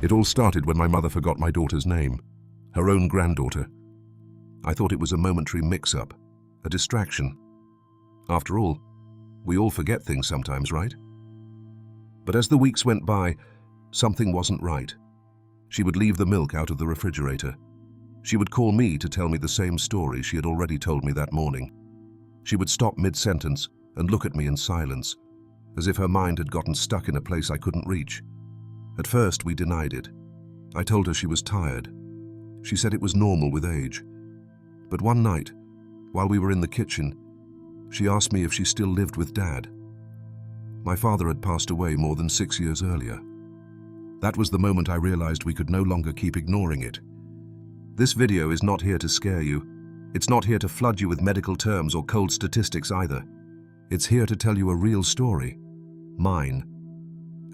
It all started when my mother forgot my daughter's name, her own granddaughter. I thought it was a momentary mix-up, a distraction. After all, we all forget things sometimes, right? But as the weeks went by, something wasn't right. She would leave the milk out of the refrigerator. She would call me to tell me the same story she had already told me that morning. She would stop mid-sentence and look at me in silence, as if her mind had gotten stuck in a place I couldn't reach. At first, we denied it. I told her she was tired. She said it was normal with age. But one night, while we were in the kitchen, she asked me if she still lived with Dad. My father had passed away more than 6 years earlier. That was the moment I realized we could no longer keep ignoring it. This video is not here to scare you. It's not here to flood you with medical terms or cold statistics either. It's here to tell you a real story, mine,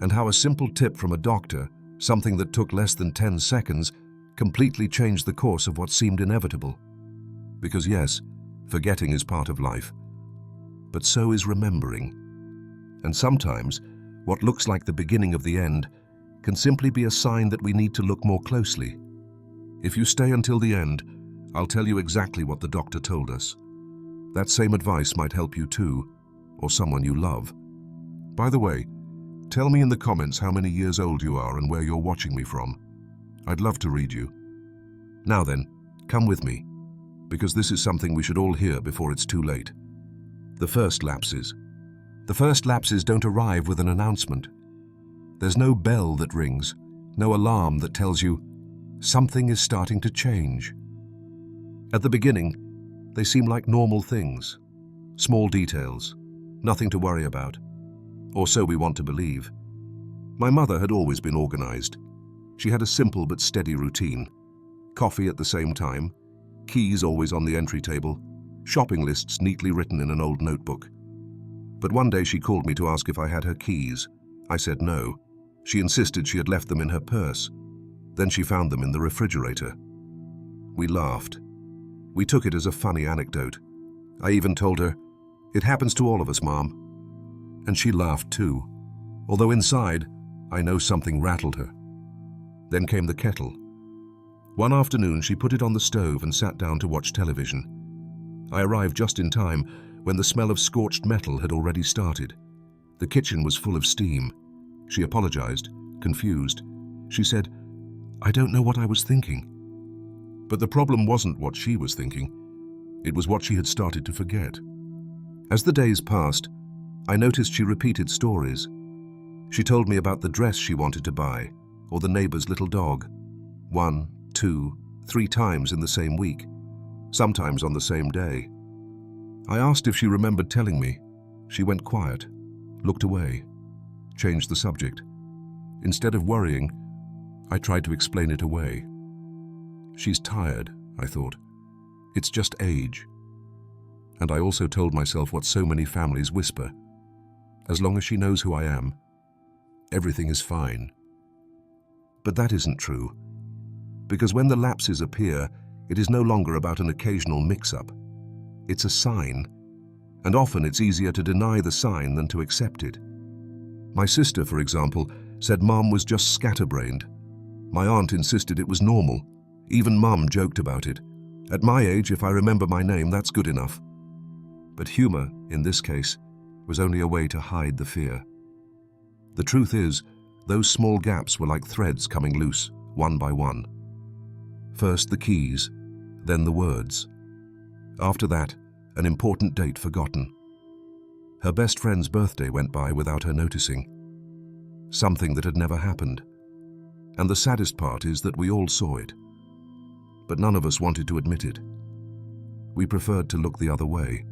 and how a simple tip from a doctor, something that took less than 10 seconds, completely changed the course of what seemed inevitable. Because yes, forgetting is part of life, but so is remembering. And sometimes, what looks like the beginning of the end can simply be a sign that we need to look more closely. If you stay until the end, I'll tell you exactly what the doctor told us. That same advice might help you too, or someone you love. By the way, tell me in the comments how many years old you are and where you're watching me from. I'd love to read you. Now then, come with me, because this is something we should all hear before it's too late. The first lapses. The first lapses don't arrive with an announcement. There's no bell that rings, no alarm that tells you something is starting to change. At the beginning, they seem like normal things, small details, nothing to worry about, or so we want to believe. My mother had always been organized. She had a simple but steady routine. Coffee at the same time, keys always on the entry table, shopping lists neatly written in an old notebook. But one day she called me to ask if I had her keys. I said no. She insisted she had left them in her purse. Then she found them in the refrigerator. We laughed. We took it as a funny anecdote. I even told her, "It happens to all of us, Mom." And she laughed too, although inside, I know something rattled her. Then came the kettle. One afternoon, she put it on the stove and sat down to watch television. I arrived just in time when the smell of scorched metal had already started. The kitchen was full of steam. She apologized, confused. She said, "I don't know what I was thinking." But the problem wasn't what she was thinking. It was what she had started to forget. As the days passed, I noticed she repeated stories. She told me about the dress she wanted to buy, or the neighbor's little dog. 1, 2, 3 times in the same week, sometimes on the same day. I asked if she remembered telling me. She went quiet, looked away, changed the subject. Instead of worrying, I tried to explain it away. She's tired, I thought. It's just age. And I also told myself what so many families whisper. As long as she knows who I am, everything is fine. But that isn't true. Because when the lapses appear, it is no longer about an occasional mix-up. It's a sign, and often it's easier to deny the sign than to accept it. My sister, for example, said Mom was just scatterbrained. My aunt insisted it was normal. Even Mum joked about it. At my age, if I remember my name, that's good enough. But humor, in this case, was only a way to hide the fear. The truth is, those small gaps were like threads coming loose, one by one. First the keys, then the words. After that, an important date forgotten. Her best friend's birthday went by without her noticing. Something that had never happened. And the saddest part is that we all saw it. But none of us wanted to admit it. We preferred to look the other way,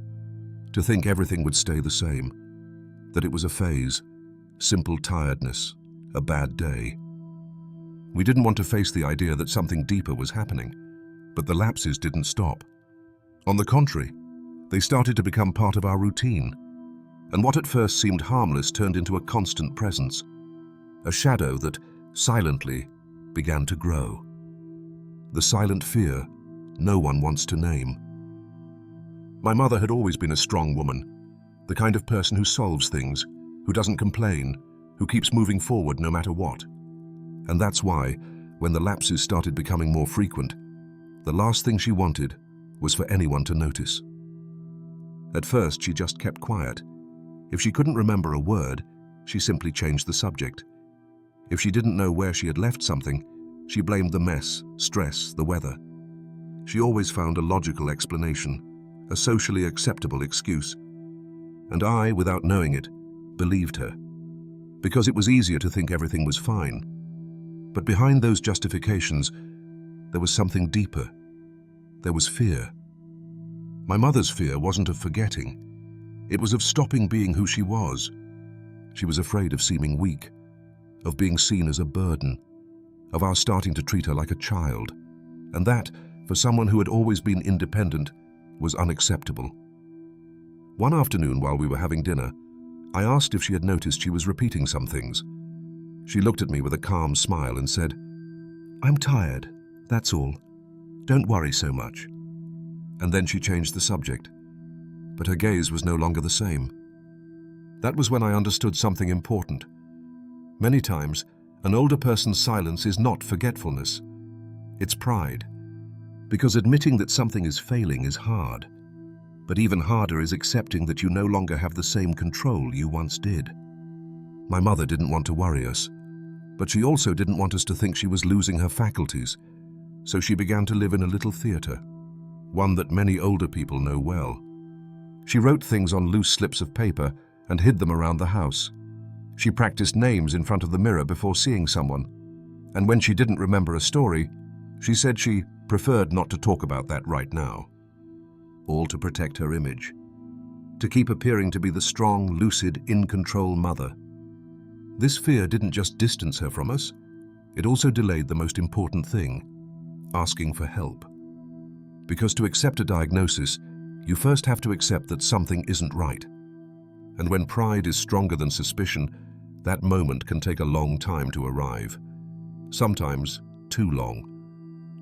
to think everything would stay the same, that it was a phase, simple tiredness, a bad day. We didn't want to face the idea that something deeper was happening, but the lapses didn't stop. On the contrary, they started to become part of our routine, and what at first seemed harmless turned into a constant presence, a shadow that, silently, began to grow. The silent fear no one wants to name. My mother had always been a strong woman, the kind of person who solves things, who doesn't complain, who keeps moving forward no matter what. And that's why, when the lapses started becoming more frequent, the last thing she wanted was for anyone to notice. At first, she just kept quiet. If she couldn't remember a word, she simply changed the subject. If she didn't know where she had left something, she blamed the mess, stress, the weather. She always found a logical explanation, a socially acceptable excuse. And I, without knowing it, believed her. Because it was easier to think everything was fine. But behind those justifications, there was something deeper. There was fear. My mother's fear wasn't of forgetting. It was of stopping being who she was. She was afraid of seeming weak, of being seen as a burden, of our starting to treat her like a child. And that, for someone who had always been independent, was unacceptable. One afternoon while we were having dinner, I asked if she had noticed she was repeating some things. She looked at me with a calm smile and said, "I'm tired, that's all. Don't worry so much." And then she changed the subject. But her gaze was no longer the same. That was when I understood something important. Many times, an older person's silence is not forgetfulness. It's pride. Because admitting that something is failing is hard. But even harder is accepting that you no longer have the same control you once did. My mother didn't want to worry us, but she also didn't want us to think she was losing her faculties, so she began to live in a little theater, one that many older people know well. She wrote things on loose slips of paper and hid them around the house. She practiced names in front of the mirror before seeing someone, and when she didn't remember a story, she said she preferred not to talk about that right now. All to protect her image, to keep appearing to be the strong, lucid, in-control mother. This fear didn't just distance her from us, it also delayed the most important thing, asking for help. Because to accept a diagnosis, you first have to accept that something isn't right. And when pride is stronger than suspicion, that moment can take a long time to arrive. Sometimes too long.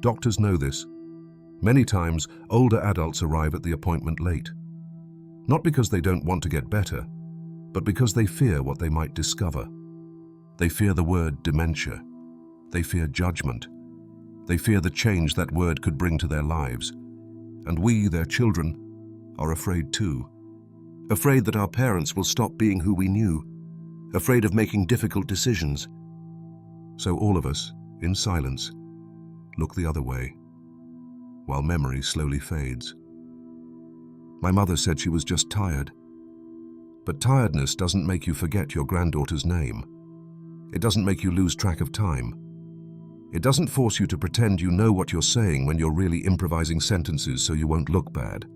Doctors know this. Many times, older adults arrive at the appointment late. Not because they don't want to get better, but because they fear what they might discover. They fear the word dementia. They fear judgment. They fear the change that word could bring to their lives. And we, their children, are afraid too. Afraid that our parents will stop being who we knew. Afraid of making difficult decisions. So all of us, in silence, look the other way, while memory slowly fades. My mother said she was just tired. But tiredness doesn't make you forget your granddaughter's name. It doesn't make you lose track of time. It doesn't force you to pretend you know what you're saying when you're really improvising sentences so you won't look bad.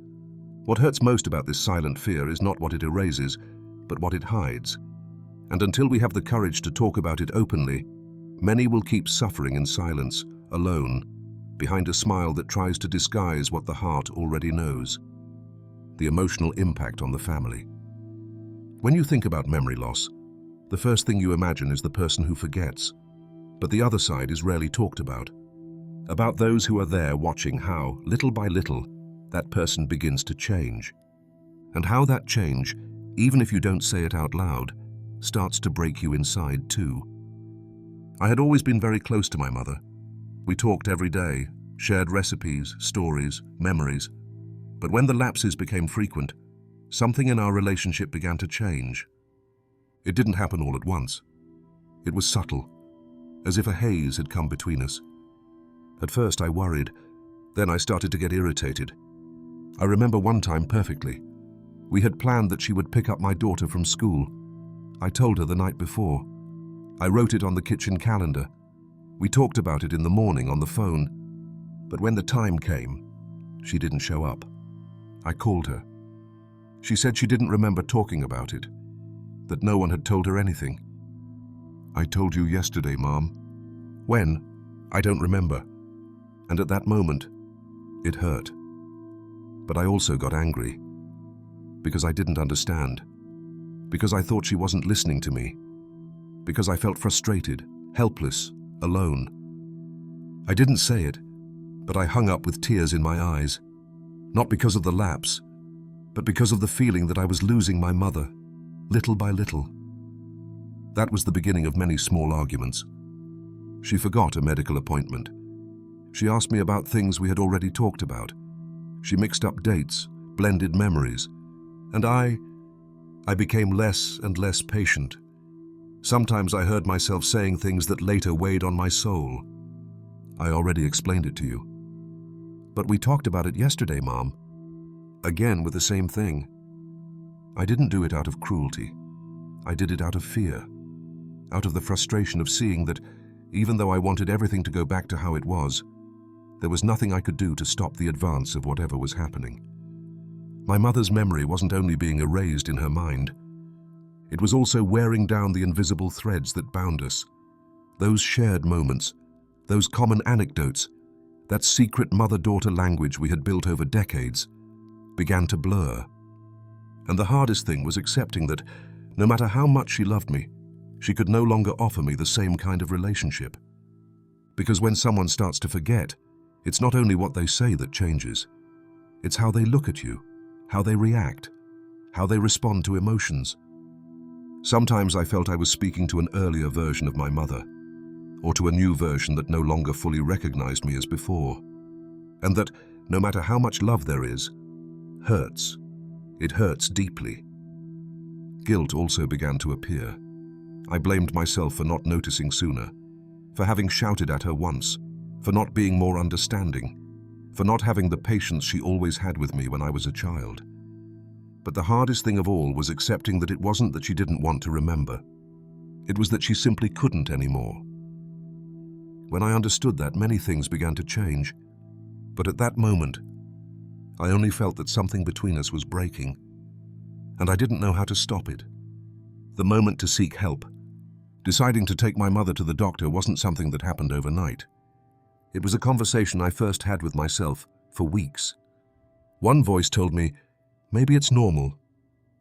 What hurts most about this silent fear is not what it erases, but what it hides. And until we have the courage to talk about it openly, many will keep suffering in silence, alone, behind a smile that tries to disguise what the heart already knows. The emotional impact on the family. When you think about memory loss, the first thing you imagine is the person who forgets. But the other side is rarely talked about those who are there watching how, little by little, that person begins to change. And how that change, even if you don't say it out loud, starts to break you inside too. I had always been very close to my mother. We talked every day, shared recipes, stories, memories. But when the lapses became frequent, something in our relationship began to change. It didn't happen all at once. It was subtle, as if a haze had come between us. At first I worried, then I started to get irritated. I remember one time perfectly. We had planned that she would pick up my daughter from school. I told her the night before. I wrote it on the kitchen calendar. We talked about it in the morning on the phone. But when the time came, she didn't show up. I called her. She said she didn't remember talking about it, that no one had told her anything. "I told you yesterday, Mom." When? I don't remember. And at that moment, it hurt. But I also got angry, because I didn't understand, because I thought she wasn't listening to me, because I felt frustrated, helpless, alone. I didn't say it, but I hung up with tears in my eyes, not because of the lapse, but because of the feeling that I was losing my mother, little by little. That was the beginning of many small arguments. She forgot a medical appointment. She asked me about things we had already talked about. She mixed up dates, blended memories, and I became less and less patient. Sometimes I heard myself saying things that later weighed on my soul. I already explained it to you. But we talked about it yesterday, Mom. Again with the same thing. I didn't do it out of cruelty. I did it out of fear. Out of the frustration of seeing that, even though I wanted everything to go back to how it was, there was nothing I could do to stop the advance of whatever was happening. My mother's memory wasn't only being erased in her mind, it was also wearing down the invisible threads that bound us. Those shared moments, those common anecdotes, that secret mother-daughter language we had built over decades, began to blur. And the hardest thing was accepting that, no matter how much she loved me, she could no longer offer me the same kind of relationship. Because when someone starts to forget, it's not only what they say that changes. It's how they look at you, how they react, how they respond to emotions. Sometimes I felt I was speaking to an earlier version of my mother, or to a new version that no longer fully recognized me as before. And that, no matter how much love there is, hurts. It hurts deeply. Guilt also began to appear. I blamed myself for not noticing sooner, for having shouted at her once, for not being more understanding, for not having the patience she always had with me when I was a child. But the hardest thing of all was accepting that it wasn't that she didn't want to remember. It was that she simply couldn't anymore. When I understood that, many things began to change. But at that moment, I only felt that something between us was breaking, and I didn't know how to stop it. The moment to seek help. Deciding to take my mother to the doctor wasn't something that happened overnight. It was a conversation I first had with myself for weeks. One voice told me, maybe it's normal,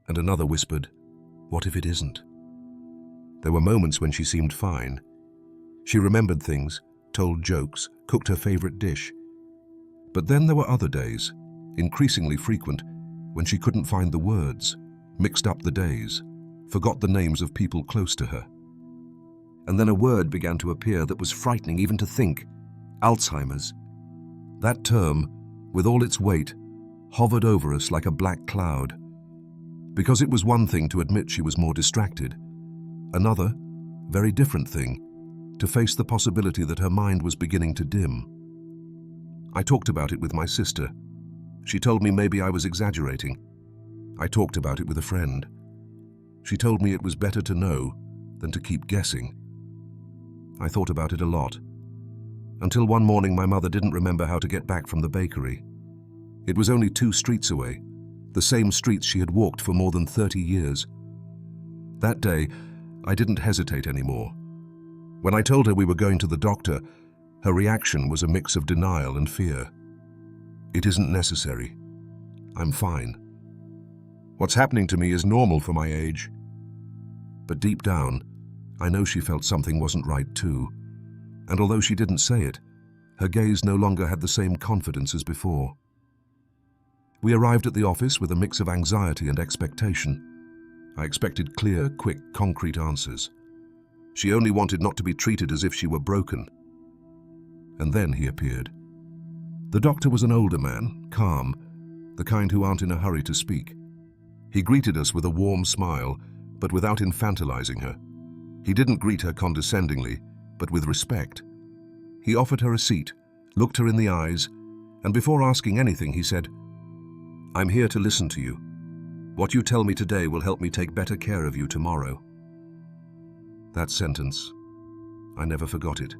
and another whispered, what if it isn't? There were moments when she seemed fine. She remembered things, told jokes, cooked her favorite dish. But then there were other days, increasingly frequent, when she couldn't find the words, mixed up the days, forgot the names of people close to her. And then a word began to appear that was frightening even to think, Alzheimer's. That term, with all its weight, hovered over us like a black cloud. Because it was one thing to admit she was more distracted, another, very different thing, to face the possibility that her mind was beginning to dim. I talked about it with my sister. She told me maybe I was exaggerating. I talked about it with a friend. She told me it was better to know than to keep guessing. I thought about it a lot, until one morning my mother didn't remember how to get back from the bakery. It was only 2 streets away, the same streets she had walked for more than 30 years. That day, I didn't hesitate anymore. When I told her we were going to the doctor, her reaction was a mix of denial and fear. It isn't necessary. I'm fine. What's happening to me is normal for my age. But deep down, I know she felt something wasn't right too. And although she didn't say it, her gaze no longer had the same confidence as before. We arrived at the office with a mix of anxiety and expectation. I expected clear, quick, concrete answers. She only wanted not to be treated as if she were broken. And then he appeared. The doctor was an older man, calm, the kind who aren't in a hurry to speak. He greeted us with a warm smile, but without infantilizing her. He didn't greet her condescendingly, but with respect. He offered her a seat, looked her in the eyes, and before asking anything, he said, I'm here to listen to you. What you tell me today will help me take better care of you tomorrow. That sentence, I never forgot it.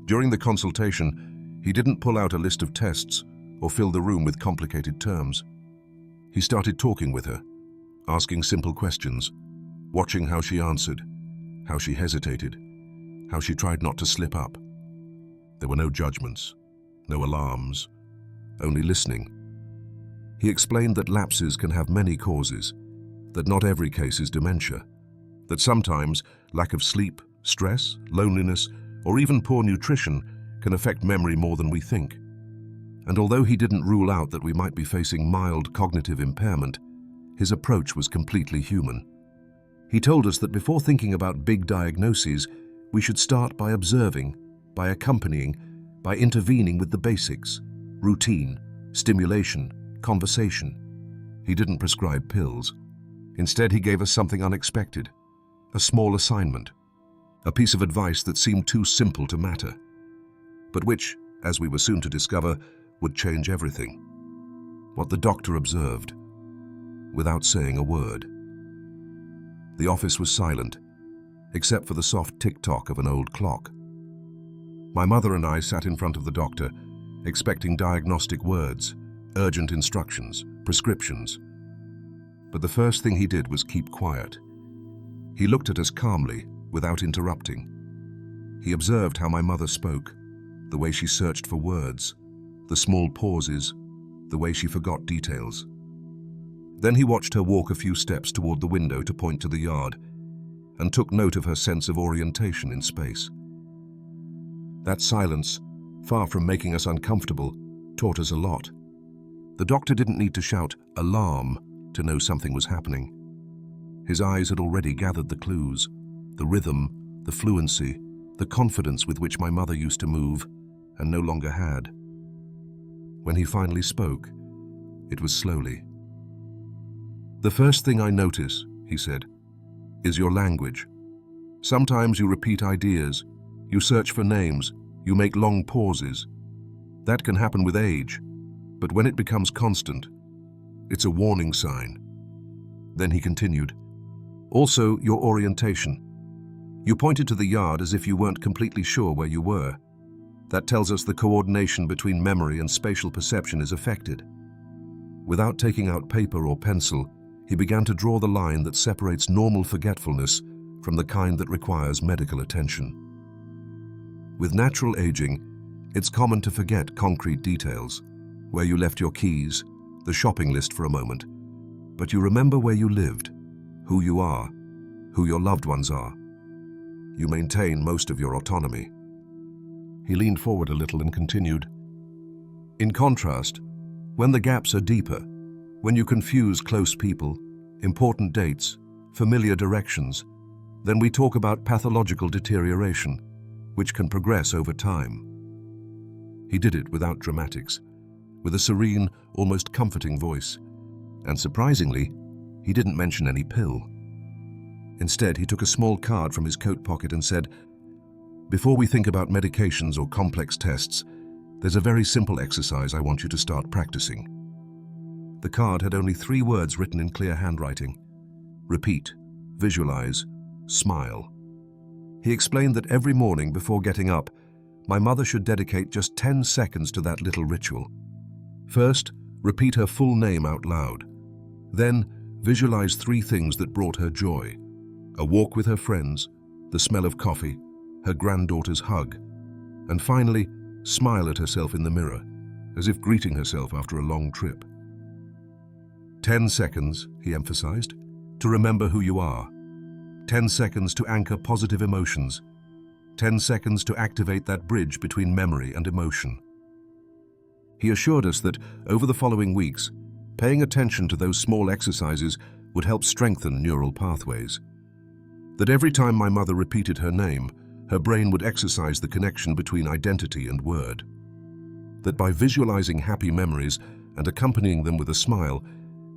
During the consultation, he didn't pull out a list of tests or fill the room with complicated terms. He started talking with her, asking simple questions, watching how she answered, how she hesitated, how she tried not to slip up. There were no judgments, no alarms, only listening. He explained that lapses can have many causes, that not every case is dementia, that sometimes lack of sleep, stress, loneliness, or even poor nutrition can affect memory more than we think. And although he didn't rule out that we might be facing mild cognitive impairment, his approach was completely human. He told us that before thinking about big diagnoses, we should start by observing, by accompanying, by intervening with the basics: routine, stimulation, conversation. He didn't prescribe pills. Instead, he gave us something unexpected, a small assignment, a piece of advice that seemed too simple to matter, but which, as we were soon to discover, would change everything. What the doctor observed, without saying a word. The office was silent, except for the soft tick-tock of an old clock. My mother and I sat in front of the doctor, expecting diagnostic words, urgent instructions, prescriptions. But the first thing he did was keep quiet. He looked at us calmly, without interrupting. He observed how my mother spoke, the way she searched for words, the small pauses, the way she forgot details. Then he watched her walk a few steps toward the window to point to the yard, and took note of her sense of orientation in space. That silence, far from making us uncomfortable, taught us a lot. The doctor didn't need to shout "alarm" to know something was happening. His eyes had already gathered the clues, the rhythm, the fluency, the confidence with which my mother used to move and no longer had. When he finally spoke, it was slowly. "The first thing I notice," he said, "is your language. Sometimes you repeat ideas, you search for names, you make long pauses. That can happen with age, but when it becomes constant, it's a warning sign." Then he continued, "Also, your orientation. You pointed to the yard as if you weren't completely sure where you were. That tells us the coordination between memory and spatial perception is affected." Without taking out paper or pencil, he began to draw the line that separates normal forgetfulness from the kind that requires medical attention. With natural aging, it's common to forget concrete details, where you left your keys, the shopping list for a moment, but you remember where you lived, who you are, who your loved ones are. You maintain most of your autonomy. He leaned forward a little and continued, "In contrast, when the gaps are deeper, when you confuse close people, important dates, familiar directions, then we talk about pathological deterioration, which can progress over time." He did it without dramatics, with a serene, almost comforting voice, and surprisingly, he didn't mention any pill. Instead, he took a small card from his coat pocket and said, "Before we think about medications or complex tests, there's a very simple exercise I want you to start practicing." The card had only 3 words written in clear handwriting: repeat, visualize, smile. He explained that every morning before getting up, my mother should dedicate just 10 seconds to that little ritual. First, repeat her full name out loud. Then, visualize 3 things that brought her joy: a walk with her friends, the smell of coffee, her granddaughter's hug, and finally, smile at herself in the mirror, as if greeting herself after a long trip. 10 seconds, he emphasized, to remember who you are. 10 seconds to anchor positive emotions. 10 seconds to activate that bridge between memory and emotion. He assured us that over the following weeks, paying attention to those small exercises would help strengthen neural pathways. That every time my mother repeated her name, her brain would exercise the connection between identity and word. That by visualizing happy memories and accompanying them with a smile,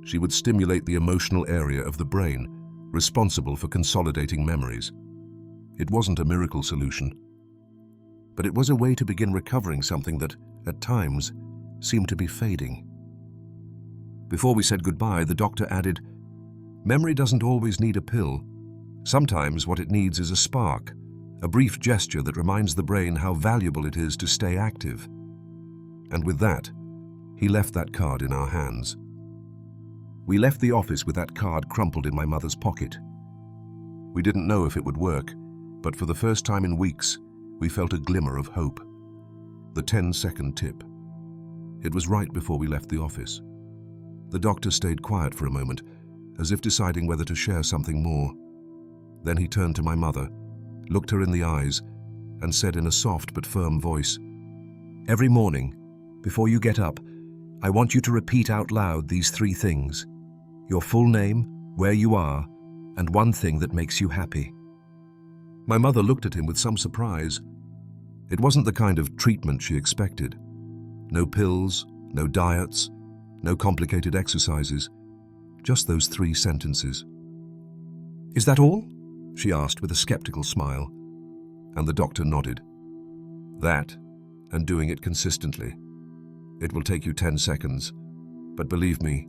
she would stimulate the emotional area of the brain responsible for consolidating memories. It wasn't a miracle solution, but it was a way to begin recovering something that, at times, seemed to be fading. Before we said goodbye, the doctor added, "Memory doesn't always need a pill. Sometimes what it needs is a spark, a brief gesture that reminds the brain how valuable it is to stay active." And with that, he left that card in our hands. We left the office with that card crumpled in my mother's pocket. We didn't know if it would work, but for the first time in weeks, we felt a glimmer of hope. The 10-second tip. It was right before we left the office. The doctor stayed quiet for a moment, as if deciding whether to share something more. Then he turned to my mother, looked her in the eyes, and said in a soft but firm voice, "Every morning, before you get up, I want you to repeat out loud these 3 things: your full name, where you are, and one thing that makes you happy." My mother looked at him with some surprise. It wasn't the kind of treatment she expected. No pills, no diets, no complicated exercises, just those 3 sentences. "Is that all?" she asked with a skeptical smile, and the doctor nodded. "That, and doing it consistently. It will take you 10 seconds, but believe me,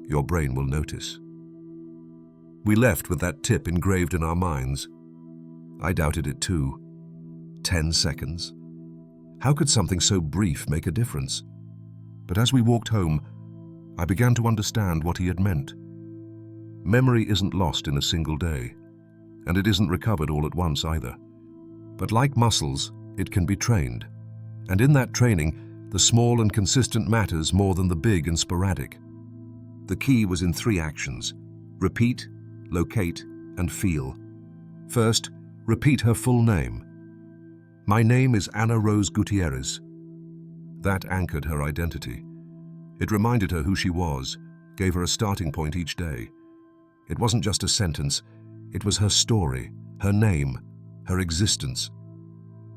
your brain will notice." We left with that tip engraved in our minds. I doubted it too. 10 seconds? How could something so brief make a difference? But as we walked home, I began to understand what he had meant. Memory isn't lost in a single day, and it isn't recovered all at once either. But like muscles, it can be trained. And in that training, the small and consistent matters more than the big and sporadic. The key was in 3 actions: repeat, locate, and feel. First, repeat her full name. "My name is Ana Rose Gutierrez." That anchored her identity. It reminded her who she was, gave her a starting point each day. It wasn't just a sentence, it was her story, her name, her existence.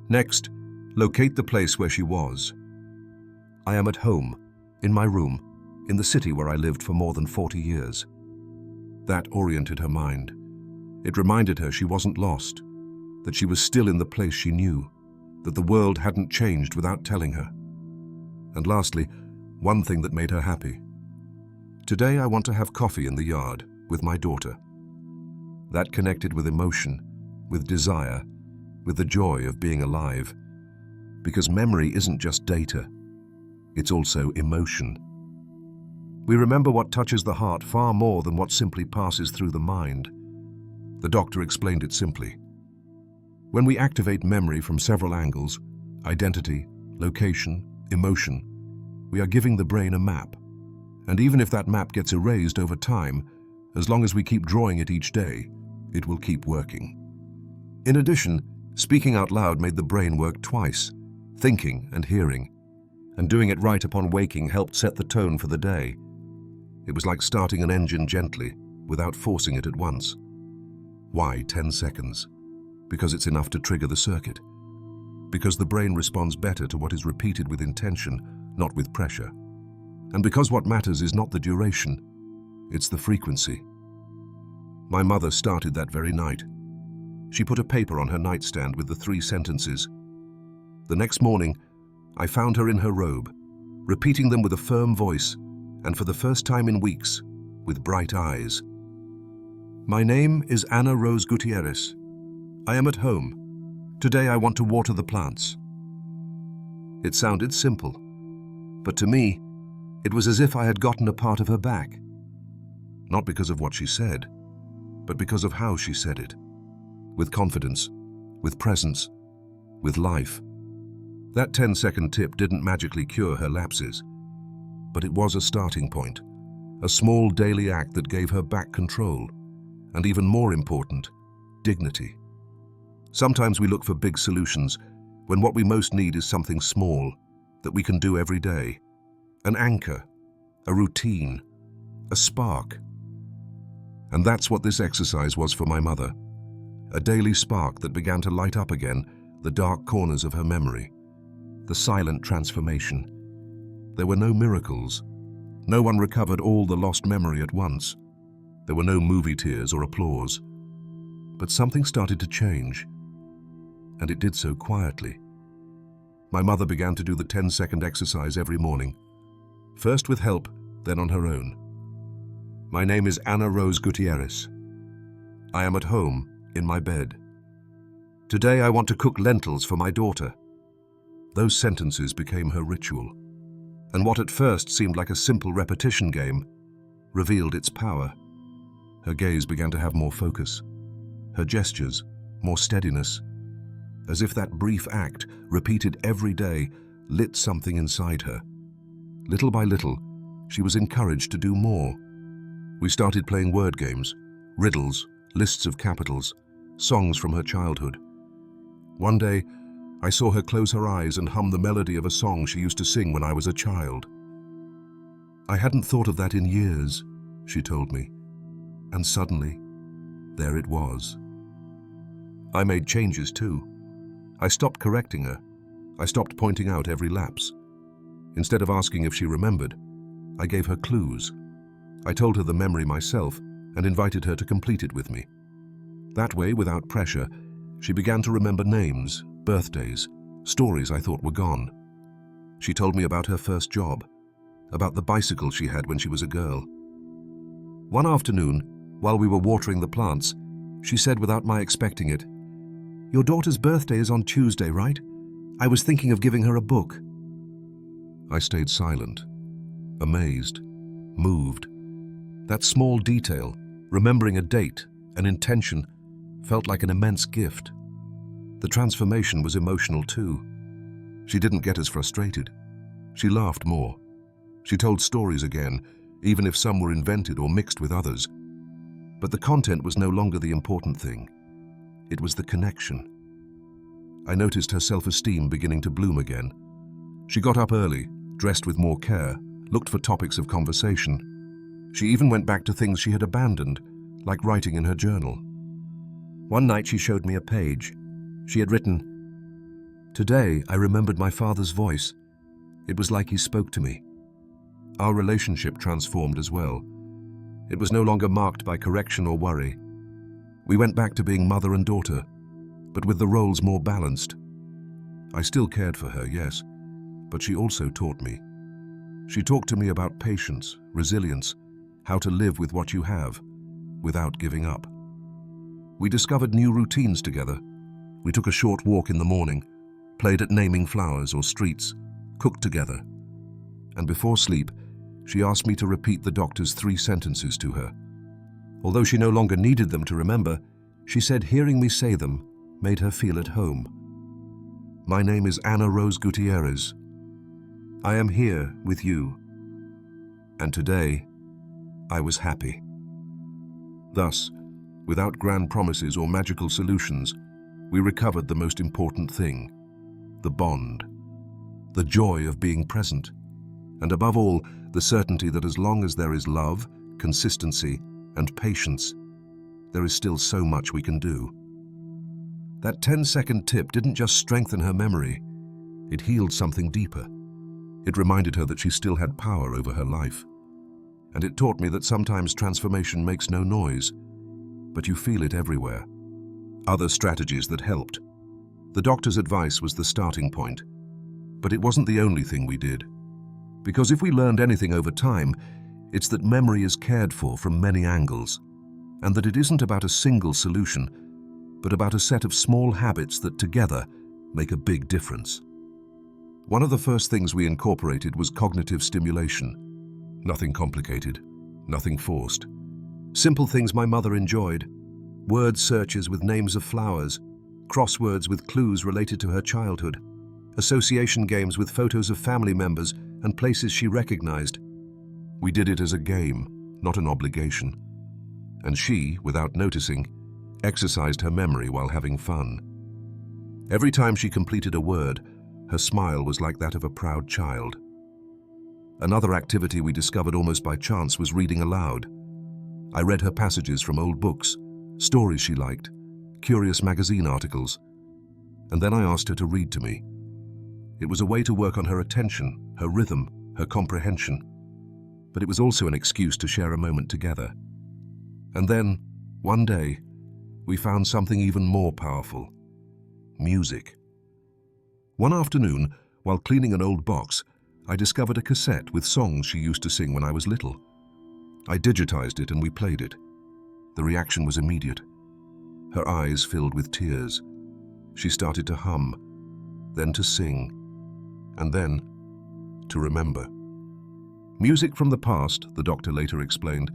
Next, locate the place where she was. "I am at home, in my room, in the city where I lived for more than 40 years. That oriented her mind. It reminded her she wasn't lost, that she was still in the place she knew, that the world hadn't changed without telling her. And lastly, one thing that made her happy. "Today I want to have coffee in the yard with my daughter." That connected with emotion, with desire, with the joy of being alive. Because memory isn't just data, it's also emotion. We remember what touches the heart far more than what simply passes through the mind. The doctor explained it simply. When we activate memory from several angles, identity, location, emotion, we are giving the brain a map. And even if that map gets erased over time, as long as we keep drawing it each day, it will keep working. In addition, speaking out loud made the brain work twice, thinking and hearing. And doing it right upon waking helped set the tone for the day. It was like starting an engine gently, without forcing it at once. Why 10 seconds? Because it's enough to trigger the circuit. Because the brain responds better to what is repeated with intention, not with pressure. And because what matters is not the duration, it's the frequency. My mother started that very night. She put a paper on her nightstand with the 3 sentences. The next morning, I found her in her robe, repeating them with a firm voice, and for the first time in weeks, with bright eyes. "My name is Ana Rose Gutierrez. I am at home. Today I want to water the plants." It sounded simple, but to me, it was as if I had gotten a part of her back. Not because of what she said, but because of how she said it. With confidence, with presence, with life. That 10-second tip didn't magically cure her lapses, but it was a starting point, a small daily act that gave her back control, and even more important, dignity. Sometimes we look for big solutions when what we most need is something small that we can do every day. An anchor, a routine, a spark. And that's what this exercise was for my mother. A daily spark that began to light up again the dark corners of her memory. The silent transformation. There were no miracles. No one recovered all the lost memory at once. There were no movie tears or applause. But something started to change. And it did so quietly. My mother began to do the 10-second exercise every morning. First with help, then on her own. "My name is Ana Rose Gutierrez. I am at home, in my bed. Today I want to cook lentils for my daughter." Those sentences became her ritual. And what at first seemed like a simple repetition game revealed its power. Her gaze began to have more focus. Her gestures, more steadiness. As if that brief act, repeated every day, lit something inside her. Little by little, she was encouraged to do more. We started playing word games, riddles, lists of capitals, songs from her childhood. One day, I saw her close her eyes and hum the melody of a song she used to sing when I was a child. "I hadn't thought of that in years," she told me. And suddenly, there it was. I made changes too. I stopped correcting her. I stopped pointing out every lapse. Instead of asking if she remembered, I gave her clues. I told her the memory myself and invited her to complete it with me. That way, without pressure, she began to remember names, birthdays, stories I thought were gone. She told me about her first job, about the bicycle she had when she was a girl. One afternoon, while we were watering the plants, she said without my expecting it, "Your daughter's birthday is on Tuesday, right? I was thinking of giving her a book." I stayed silent, amazed, moved. That small detail, remembering a date, an intention, felt like an immense gift. The transformation was emotional too. She didn't get as frustrated. She laughed more. She told stories again, even if some were invented or mixed with others. But the content was no longer the important thing. It was the connection. I noticed her self-esteem beginning to bloom again. She got up early, dressed with more care, looked for topics of conversation. She even went back to things she had abandoned, like writing in her journal. One night she showed me a page. She had written, "Today I remembered my father's voice. It was like he spoke to me." Our relationship transformed as well. It was no longer marked by correction or worry. We went back to being mother and daughter, but with the roles more balanced. I still cared for her, yes, but she also taught me. She talked to me about patience, resilience, how to live with what you have, without giving up. We discovered new routines together. We took a short walk in the morning, played at naming flowers or streets, cooked together. And before sleep, she asked me to repeat the doctor's 3 sentences to her. Although she no longer needed them to remember, she said hearing me say them made her feel at home. My name is Ana Rose Gutierrez. I am here with you. And today, I was happy. Thus, without grand promises or magical solutions, we recovered the most important thing, the bond, the joy of being present, and above all, the certainty that as long as there is love, consistency, and patience, there is still so much we can do. That 10-second tip didn't just strengthen her memory, it healed something deeper. It reminded her that she still had power over her life. And it taught me that sometimes transformation makes no noise, but you feel it everywhere. Other strategies that helped. The doctor's advice was the starting point, but it wasn't the only thing we did. Because if we learned anything over time, it's that memory is cared for from many angles, and that it isn't about a single solution, but about a set of small habits that together make a big difference. One of the first things we incorporated was cognitive stimulation. Nothing complicated, nothing forced. Simple things my mother enjoyed. Word searches with names of flowers, crosswords with clues related to her childhood, association games with photos of family members and places she recognized. We did it as a game, not an obligation. And she, without noticing, exercised her memory while having fun. Every time she completed a word, her smile was like that of a proud child. Another activity we discovered almost by chance was reading aloud. I read her passages from old books, stories she liked, curious magazine articles, and then I asked her to read to me. It was a way to work on her attention, her rhythm, her comprehension, but it was also an excuse to share a moment together. And then, one day, we found something even more powerful: music. One afternoon, while cleaning an old box, I discovered a cassette with songs she used to sing when I was little. I digitized it and we played it. The reaction was immediate. Her eyes filled with tears. She started to hum, then to sing, and then to remember. Music from the past, the doctor later explained,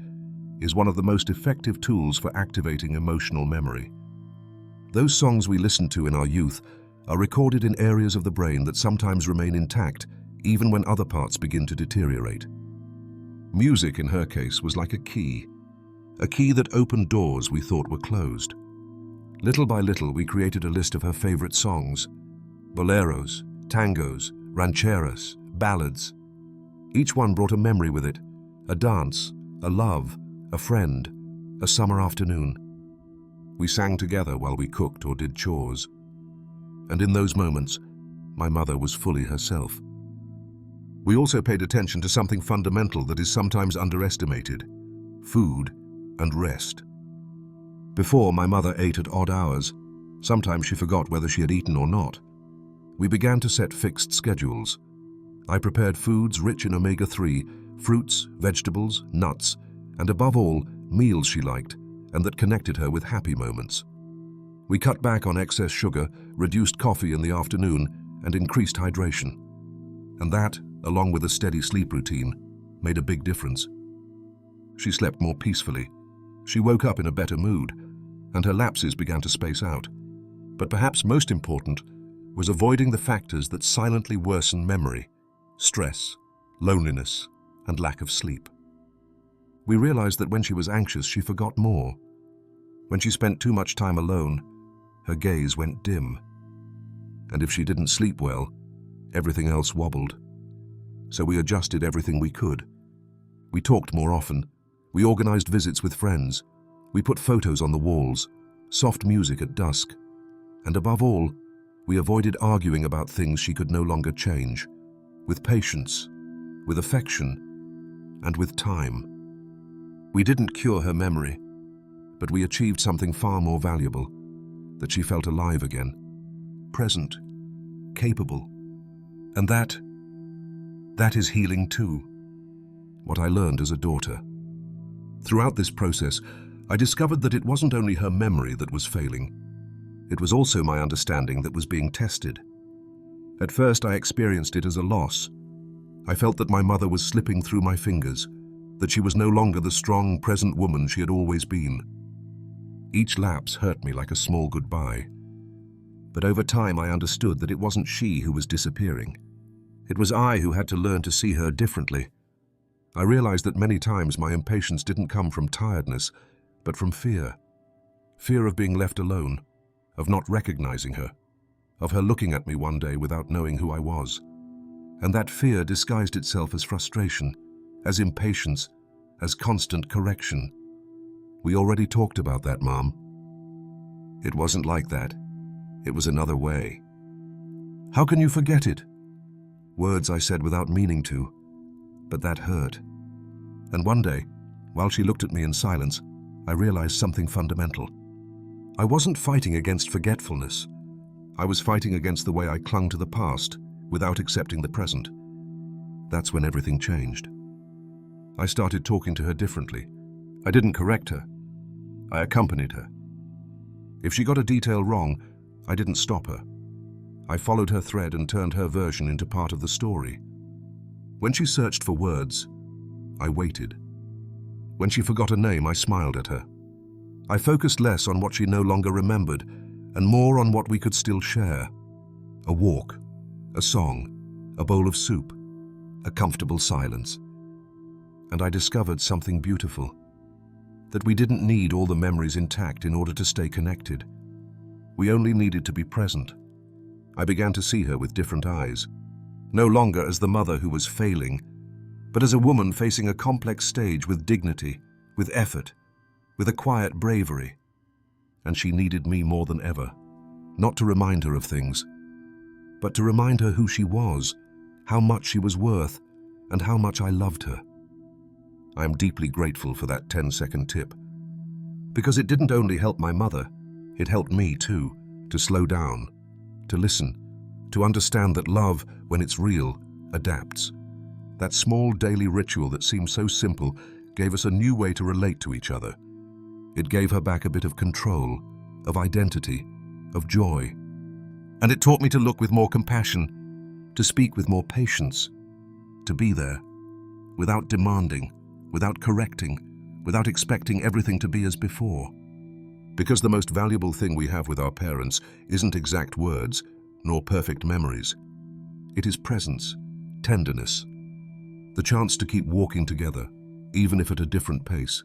is one of the most effective tools for activating emotional memory. Those songs we listened to in our youth are recorded in areas of the brain that sometimes remain intact even when other parts begin to deteriorate. Music, in her case, was like a key that opened doors we thought were closed. Little by little, we created a list of her favorite songs: boleros, tangos, rancheras, ballads. Each one brought a memory with it, a dance, a love, a friend, a summer afternoon. We sang together while we cooked or did chores. And in those moments, my mother was fully herself. We also paid attention to something fundamental that is sometimes underestimated: food and rest. Before, my mother ate at odd hours. Sometimes she forgot whether she had eaten or not. We began to set fixed schedules. I prepared foods rich in omega-3, fruits, vegetables, nuts, and above all, meals she liked and that connected her with happy moments. We cut back on excess sugar, reduced coffee in the afternoon, and increased hydration. And that, along with a steady sleep routine, made a big difference. She slept more peacefully. She woke up in a better mood, and her lapses began to space out. But perhaps most important was avoiding the factors that silently worsen memory: stress, loneliness, and lack of sleep. We realized that when she was anxious, she forgot more. When she spent too much time alone, her gaze went dim. And if she didn't sleep well, everything else wobbled. So we adjusted everything we could. We talked more often. We organized visits with friends. We put photos on the walls, soft music at dusk. And above all, we avoided arguing about things she could no longer change. With patience, with affection, and with time. We didn't cure her memory, but we achieved something far more valuable: that she felt alive again, present, capable. And that is healing too. What I learned as a daughter. Throughout this process, I discovered that it wasn't only her memory that was failing. It was also my understanding that was being tested. At first, I experienced it as a loss. I felt that my mother was slipping through my fingers, that she was no longer the strong, present woman she had always been. Each lapse hurt me like a small goodbye. But over time, I understood that it wasn't she who was disappearing. It was I who had to learn to see her differently. I realized that many times my impatience didn't come from tiredness, but from fear. Fear of being left alone, of not recognizing her, of her looking at me one day without knowing who I was. And that fear disguised itself as frustration, as impatience, as constant correction. We already talked about that, Mom. It wasn't like that. It was another way. How can you forget it? Words I said without meaning to, but that hurt. And one day, while she looked at me in silence, I realized something fundamental. I wasn't fighting against forgetfulness. I was fighting against the way I clung to the past without accepting the present. That's when everything changed. I started talking to her differently. I didn't correct her. I accompanied her. If she got a detail wrong, I didn't stop her. I followed her thread and turned her version into part of the story. When she searched for words, I waited. When she forgot a name, I smiled at her. I focused less on what she no longer remembered and more on what we could still share. A walk, a song, a bowl of soup, a comfortable silence. And I discovered something beautiful. That we didn't need all the memories intact in order to stay connected. We only needed to be present. I began to see her with different eyes, no longer as the mother who was failing, but as a woman facing a complex stage with dignity, with effort, with a quiet bravery. And she needed me more than ever, not to remind her of things, but to remind her who she was, how much she was worth, and how much I loved her. I am deeply grateful for that 10-second tip, because it didn't only help my mother, it helped me too, to slow down, to listen, to understand that love, when it's real, adapts. That small daily ritual that seemed so simple gave us a new way to relate to each other. It gave her back a bit of control, of identity, of joy. And it taught me to look with more compassion, to speak with more patience, to be there, without demanding, without correcting, without expecting everything to be as before. Because the most valuable thing we have with our parents isn't exact words, nor perfect memories. It is presence, tenderness, the chance to keep walking together, even if at a different pace.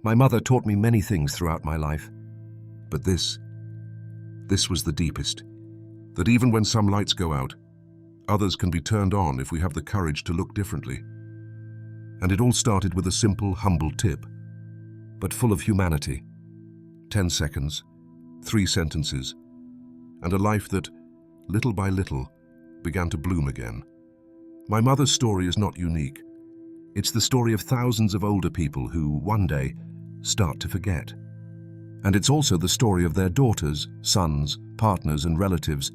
My mother taught me many things throughout my life, but this was the deepest, that even when some lights go out, others can be turned on if we have the courage to look differently. And it all started with a simple, humble tip, but full of humanity. 10 seconds, 3 sentences, and a life that, little by little, began to bloom again. My mother's story is not unique. It's the story of thousands of older people who, one day, start to forget. And it's also the story of their daughters, sons, partners, and relatives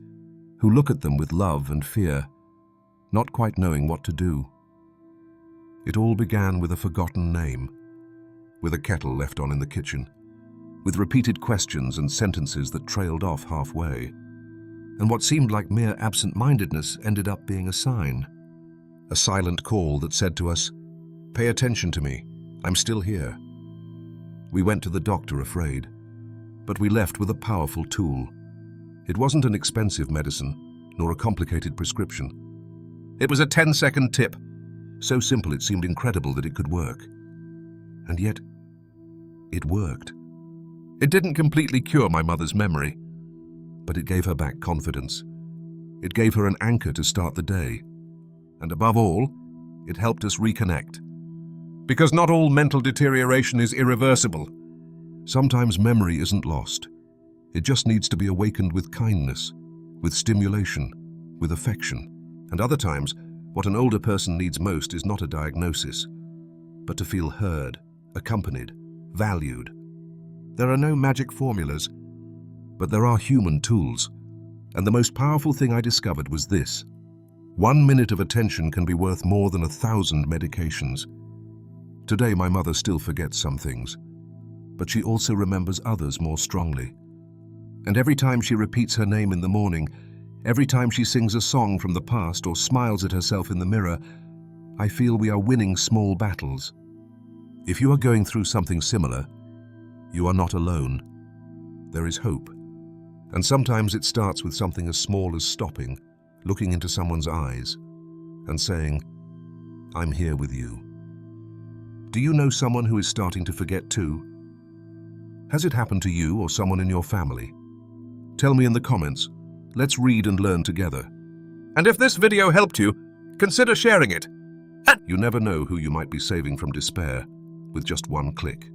who look at them with love and fear, not quite knowing what to do. It all began with a forgotten name, with a kettle left on in the kitchen, with repeated questions and sentences that trailed off halfway. And what seemed like mere absent-mindedness ended up being a sign. A silent call that said to us, "Pay attention to me, I'm still here." We went to the doctor afraid, but we left with a powerful tool. It wasn't an expensive medicine, nor a complicated prescription. It was a 10-second tip, so simple it seemed incredible that it could work. And yet, it worked. It didn't completely cure my mother's memory, but it gave her back confidence. It gave her an anchor to start the day. And above all, it helped us reconnect. Because not all mental deterioration is irreversible. Sometimes memory isn't lost. It just needs to be awakened with kindness, with stimulation, with affection. And other times, what an older person needs most is not a diagnosis, but to feel heard, accompanied, valued. There are no magic formulas, but there are human tools. And the most powerful thing I discovered was this: 1 minute of attention can be worth more than 1,000 medications. Today, my mother still forgets some things, but she also remembers others more strongly. And every time she repeats her name in the morning, every time she sings a song from the past or smiles at herself in the mirror, I feel we are winning small battles. If you are going through something similar, you are not alone. There is hope. And sometimes it starts with something as small as stopping, looking into someone's eyes, and saying, "I'm here with you." Do you know someone who is starting to forget too? Has it happened to you or someone in your family? Tell me in the comments. Let's read and learn together. And if this video helped you, consider sharing it. You never know who you might be saving from despair with just one click.